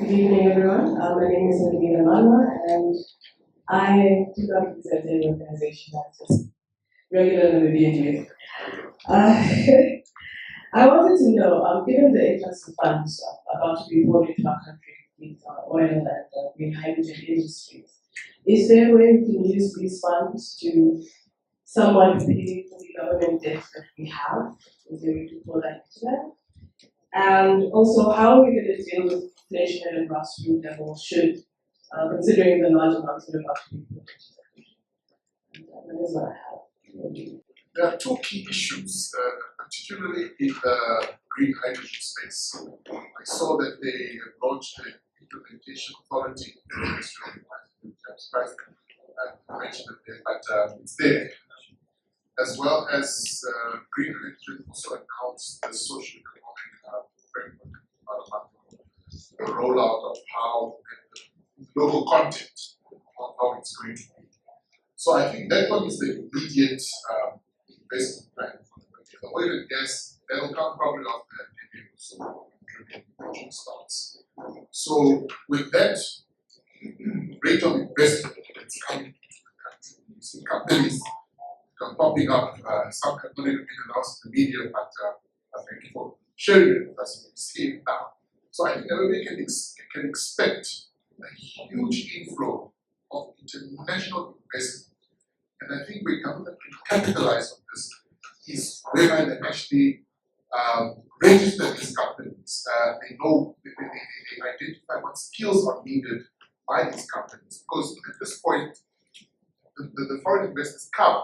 Good evening, everyone. My name is Namibian, and I do not represent any organization that's just regular Namibian youth. I wanted to know, given the influx of funds about to be poured into our country with oil and green hydrogen industries, is there a way we can use these funds to somewhat pay for the government debt that we have? Is there a way to pour that into that? And also, how are we going to deal with inflation at a grassroots level, considering the large amounts that are about to be put into the country? That is what I have. There are two key issues, particularly in the green hydrogen space. I saw that they launched an implementation authority. I'm surprised I mentioned it there, but it's there. As well as green hydrogen also announced the social economic framework about a month ago, the rollout of how the local content on how it's going to be. So I think that one is the immediate investment plan. The oil and gas, that will come probably after that decade or so, project starts. So with that rate of investment that's coming into the country, you see companies popping up, some have not even been announced in the media, but thank you for sharing it with us. We see it now. So I think everybody can expect a huge inflow of international investment. And I think where government can capitalize on this is where they actually register these companies. They know, they identify what skills are needed by these companies. Because at this point, the foreign investors come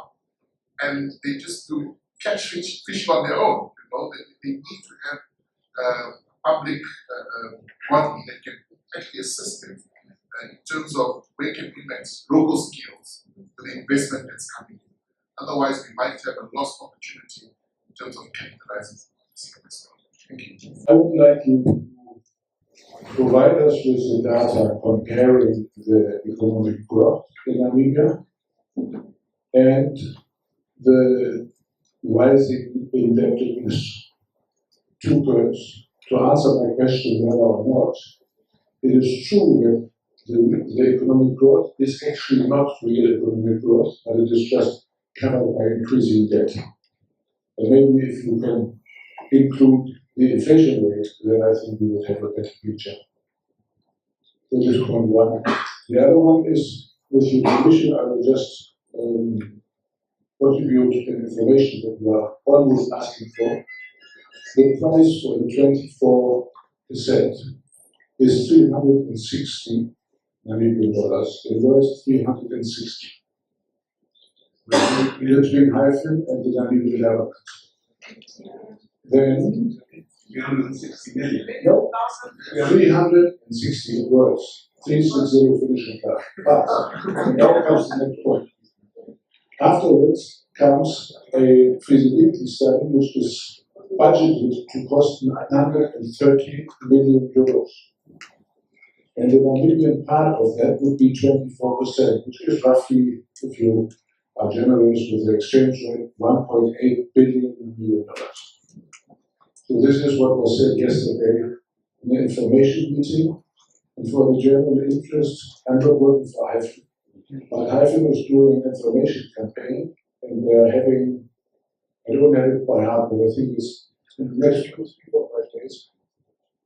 and they just do catch fish on their own. You know, they need to have public body that can actually assist them in terms of where can we match local skills to the investment that's coming in. Otherwise, we might have a lost opportunity in terms of capitalizing on this investment. Thank you. I would like you to provide us with the data comparing the economic growth in Namibia and the rising indebtedness. Two points. To answer my question whether or not, it is true that the economic growth is actually not real economic growth, but it is just covered by increasing debt. And maybe if you can include the inflation rate, then I think we would have a better picture. So this is one. The other one is, with your permission, I will just contribute the information that we are almost asking for. The price for the 24% is 360 Namibian dollars. It was 360. Between hyphen and the Namibian government. Then 360 million. No, 360 words. 360 finishing card. But now comes the next point. Afterwards comes a feasibility study which is budgeted to cost 930 million euros. And the Namibian part of that would be 24%, which is roughly, if you are generous with the exchange rate, 1.8 billion Namibian dollars. So this is what was said yesterday in the information meeting. And for the general interest, I'm not working for HIFI. But HIFI is doing an information campaign, and they are having, I don't have it by heart, but I think it's in the next 2 or 5 days.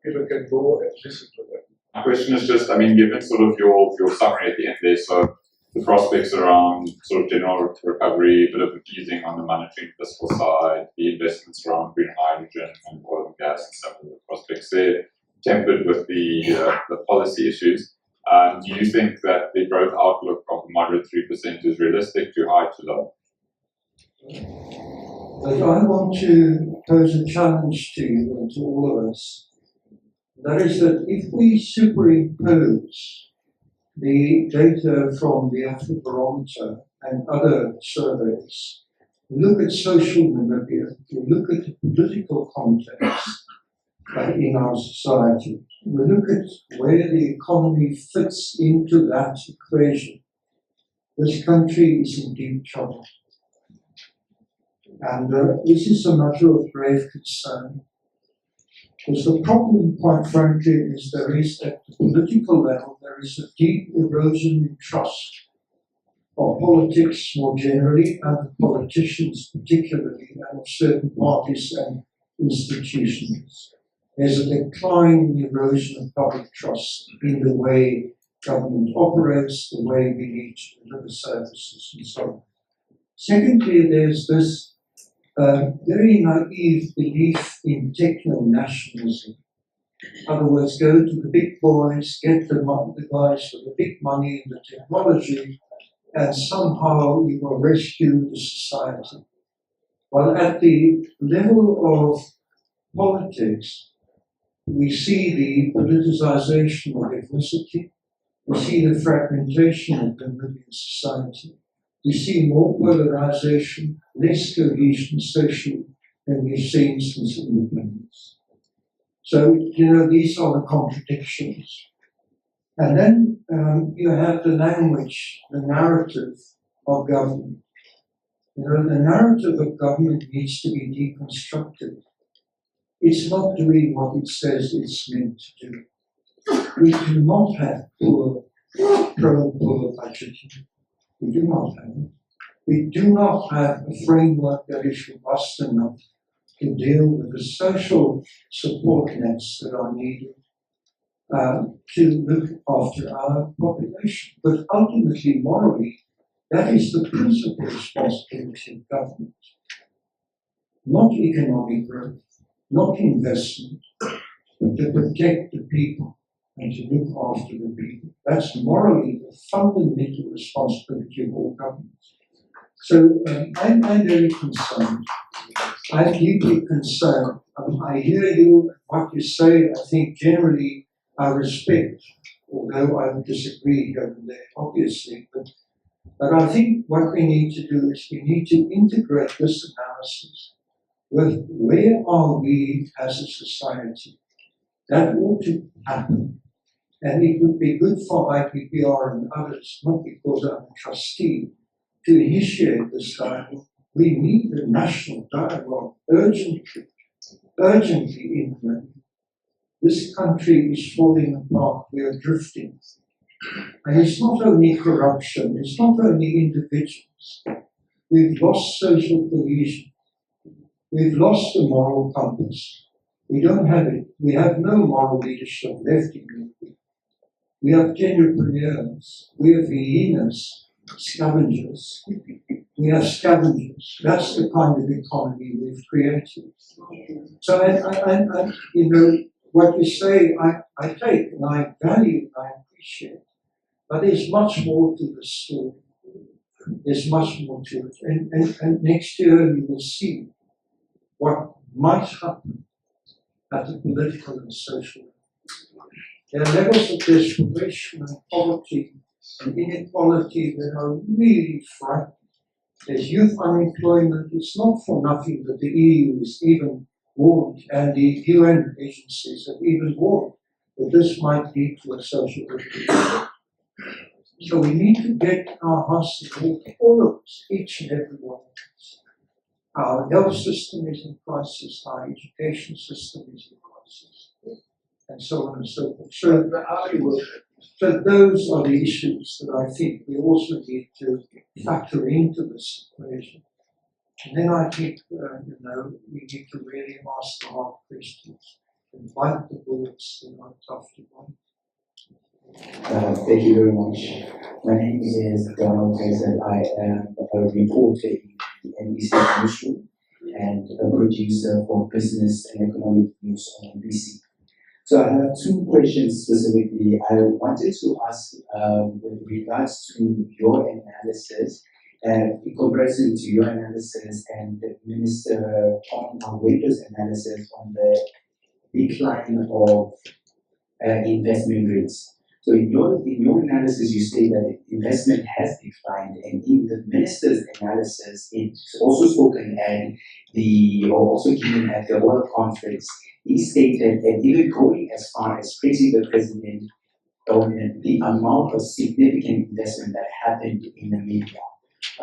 People can go and listen to them. My question is just, I mean, given sort of your summary at the end there, so the prospects around sort of general recovery, a bit of easing on the monetary and fiscal side, the investments around green hydrogen and oil and gas and some of the prospects there, tempered with the policy issues. Do you think that the growth outlook of moderate 3% is realistic, too high, too low? But I want to pose a challenge to you and to all of us. That is that if we superimpose the data from the Afrobarometer and other surveys, we look at social Namibia, we look at the political context in our society, we look at where the economy fits into that equation, this country is in deep trouble. And this is a matter of grave concern. Because the problem, quite frankly, is there is at the political level, there is a deep erosion in trust of politics more generally and of politicians particularly, and of certain parties and institutions. There's a decline in erosion of public trust in the way government operates, the way we need to deliver services, and so on. Secondly, there's this very naive belief in techno-nationalism. In other words, go to the big boys, get the guys with the big money and the technology, and somehow we will rescue the society. Well, at the level of politics, we see the politicization of ethnicity, we see the fragmentation of the Namibian society, we see more polarization, less cohesion socially than we've seen since independence. So, these are the contradictions. And then you have the language, the narrative of government. The narrative of government needs to be deconstructed. It's not doing what it says it's meant to do. We do not have pro-poor budgeting. We do not have it. We do not have a framework that is robust enough to deal with the social support nets that are needed to look after our population. But ultimately, morally, that is the principal responsibility of government. Not economic growth, not investment, but to protect the people and to look after the people. That's morally the fundamental responsibility of all governments. So I'm very concerned. I'm deeply concerned. I hear you, what you say. I think generally I respect, although I would disagree here and there, obviously. But I think what we need to do is we need to integrate this analysis with where are we as a society. That ought to happen. And it would be good for IPPR and others, not because I'm a trustee, to initiate this dialogue. We need a national dialogue urgently in Namibia. This country is falling apart, we are drifting. And it's not only corruption, it's not only individuals. We've lost social cohesion. We've lost the moral compass. We don't have it. We have no moral leadership left in Namibia. We have tenurepreneurs. We have hyenas, scavengers. We have scavengers. That's the kind of economy we've created. So, what you say, I take and I value and I appreciate. But there's much more to the story. There's much more to it. And next year you will see what might happen at the political and social level. There are levels of desperation and poverty and inequality that are really frightening. There's youth unemployment. It's not for nothing that the EU is even warned, and the UN agencies have even warned that this might lead to a social revolution. So we need to get our house in order, all of us, each and every one of us. Our health system is in crisis, our education system is in crisis, and so on and so forth. So those are the issues that I think we also need to factor into this equation. And then I think, we need to really ask the hard questions and bite the bullets that are tough to bite. Thank you very much. My name is Donald Kaiser. I am a reporter in the NBC newsroom and a producer for business and economic news on NBC. So I have two questions specifically. I wanted to ask with regards to your analysis, in comparison to your analysis and Minister Tom Aweto's analysis on the decline of investment rates. So in your analysis, you say that investment has declined, and in the minister's analysis, it's also spoken also given at the World Conference. He stated, and even going as far as praising the president on the amount of significant investment that happened in Namibia.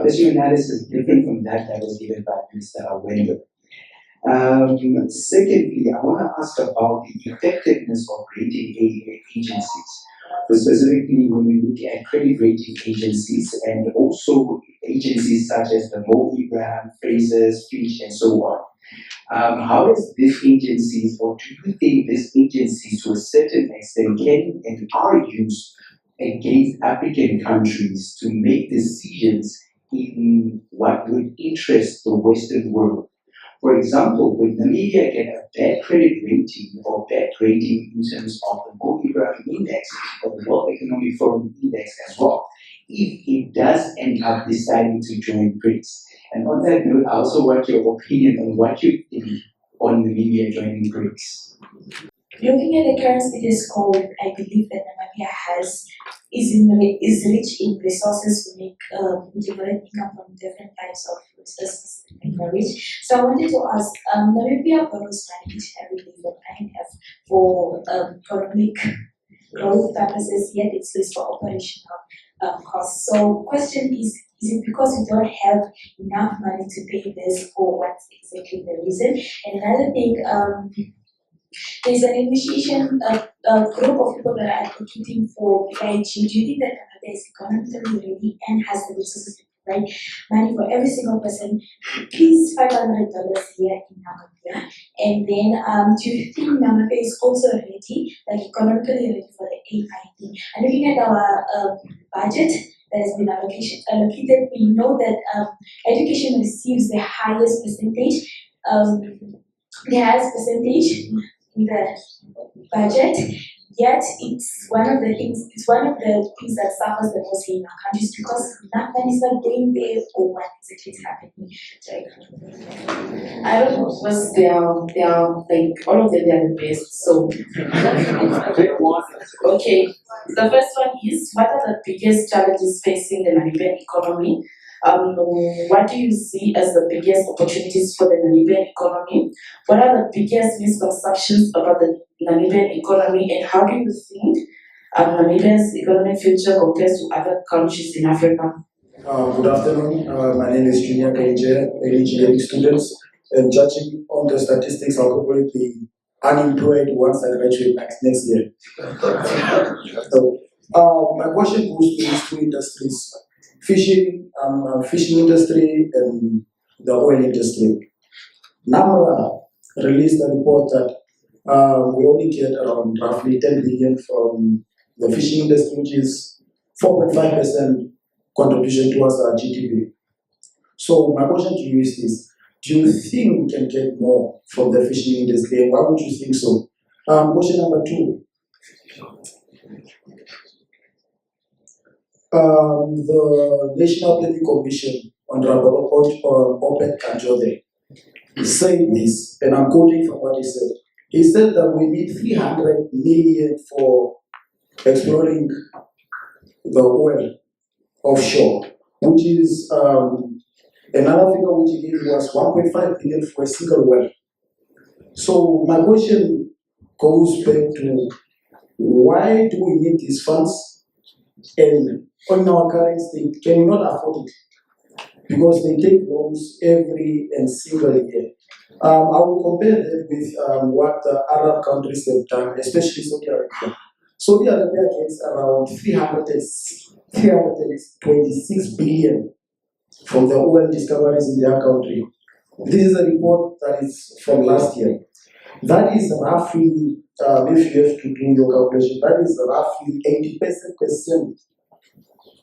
Is your analysis different from that was given by Minister Awendo? Secondly, I want to ask about the effectiveness of rating agencies. Specifically, when we look at credit rating agencies and also agencies such as the Mo Ibrahim, Fraser's, Fitch, and so on. How does these agencies, or do you think these agencies to a certain extent can and are used against African countries to make decisions in what would interest the Western world? For example, when Namibia get a bad credit rating or bad rating in terms of the Mo Ibrahim Index or the World Economic Forum Index as well, if it does end up deciding to join BRICS. And on that note, I also want your opinion on what you think on Namibia joining BRICS. Looking at the current status quo, I believe that Namibia is rich in resources to make different income from different types of resources rich. So I wanted to ask, Namibia borrows money each and every day from IMF for economic growth purposes, yet it's used for operational costs. So question is it because we don't have enough money to pay this, or what's exactly the reason? And another thing, there's an initiation, a group of people that are advocating for PIG. Do you think that Canada is economically ready and has the resources to provide money for every single person? Please, $500 here in Namibia. And then, do you think Namibia is also ready, like economically ready for the AID? And looking at our budget that has been allocated, we know that education receives the highest percentage. In the budget, yet it's one of the things that suffers the most in our countries because nothing is not going there, or what exactly is happening. I don't know, because they are like all of them, they are the best. So Pick one. okay. The first one is, what are the biggest challenges facing the Namibian economy? What do you see as the biggest opportunities for the Namibian economy? What are the biggest misconceptions about the Namibian economy, and how do you think Namibia's economic future compares to other countries in Africa? Good afternoon. My name is Junior Kaije, engineering students, and judging on the statistics, I'll probably be unemployed once I graduate next year. So, my question goes to these two industries: fishing industry and the oil industry. NAMRA released a report that we only get around roughly 10 billion from the fishing industry, which is 4.5% contribution towards our GDP. So my question to you is this: do you think we can get more from the fishing industry, and why would you think so? Question number two. The National Planning Commission on Robert Kanjode said this, and I'm quoting from what he said. He said that we need 300 million for exploring the oil offshore, which is another figure which he gave was 1.5 billion for a single well. So my question goes back to, why do we need these funds? And on our current state, can we not afford it? Because they take loans every and single year. I will compare that with what the Arab countries have done, especially Saudi Arabia. Saudi Arabia gets around 326 billion from the oil discoveries in their country. This is a report that is from last year. That is roughly, if you have to do your calculation, that is roughly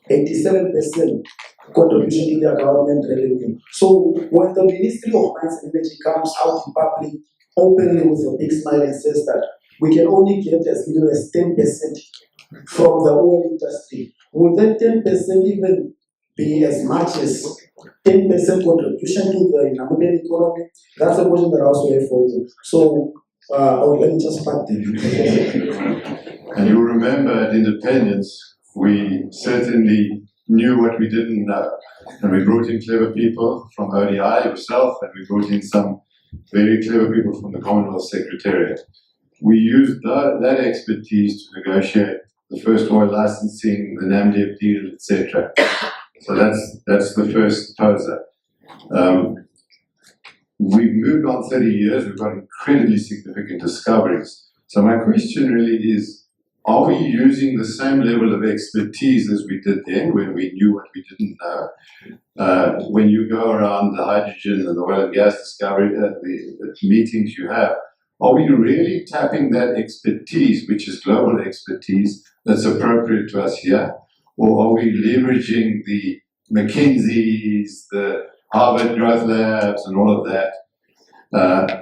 87% contribution to their government revenue. So when the Ministry of Mines and Energy comes out in public openly with a big smile and says that we can only get as little as 10% from the oil industry, would that 10% even be as much as 10% contribution to the Namibian economy? That's a question that I also have for you. So let me just back there. And you remember at independence, we certainly knew what we didn't know. And we brought in clever people from ODI yourself, and we brought in some very clever people from the Commonwealth Secretariat. We used that expertise to negotiate the first oil licensing, the NAMDEB deal, etc. So that's the first poser. we've moved on 30 years, we've got incredibly significant discoveries. So my question really is, are we using the same level of expertise as we did then when we knew what we didn't know? When you go around the hydrogen and the oil and gas discovery, the meetings you have, are we really tapping that expertise, which is global expertise, that's appropriate to us here? Or are we leveraging the McKinsey's, the Harvard Growth Labs and all of that?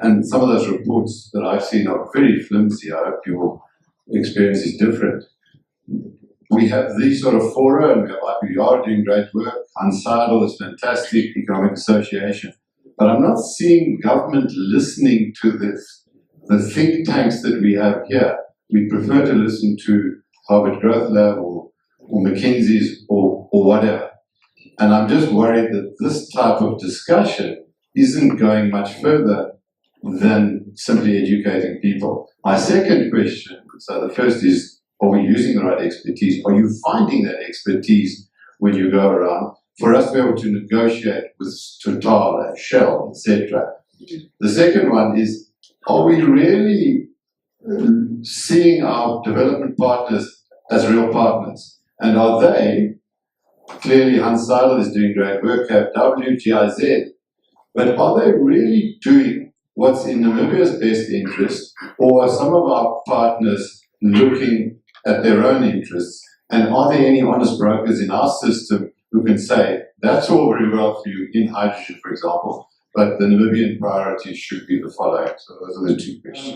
And some of those reports that I've seen are very flimsy. I hope your experience is different. We have these sort of fora, and we have IPPR doing great work. Unsidle is fantastic, Economic Association. But I'm not seeing government listening to the think tanks that we have here. We prefer to listen to Harvard Growth Lab or McKinsey's or whatever. And I'm just worried that this type of discussion isn't going much further than simply educating people. My second question, so the first is, are we using the right expertise? Are you finding that expertise when you go around for us to be able to negotiate with Total and Shell, etc.? The second one is, are we really seeing our development partners as real partners? And are they, clearly Unsidle is doing great work, KFW, GIZ, but are they really doing what's in Namibia's best interest, or are some of our partners looking at their own interests? And are there any honest brokers in our system who can say, that's all very well for you in hydrogen, for example, but the Namibian priorities should be the following? So those are the two questions.